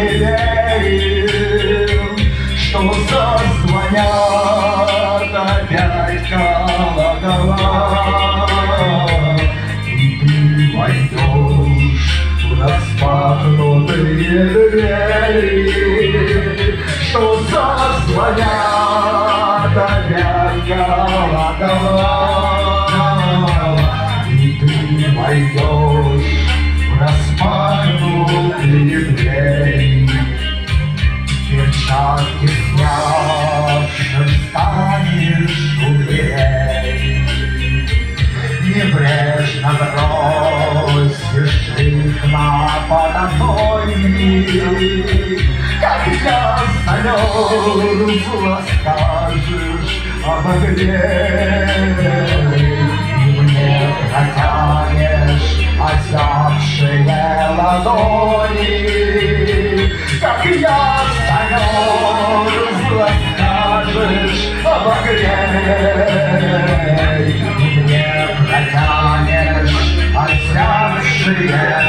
верим, что зазвонят опять колокола, и ты войдешь в распахнутые двери, что зазвонят опять колокола, и ты войдешь в распахнутые двери. Перчатки снявши, станешь у дверей, небрежно бросишь их на подоконник, когда замерзла, скажешь обогрей, и мне протянешь озябшие ладони, как я замерзла, скажешь обогрей, и мне протянешь озябшие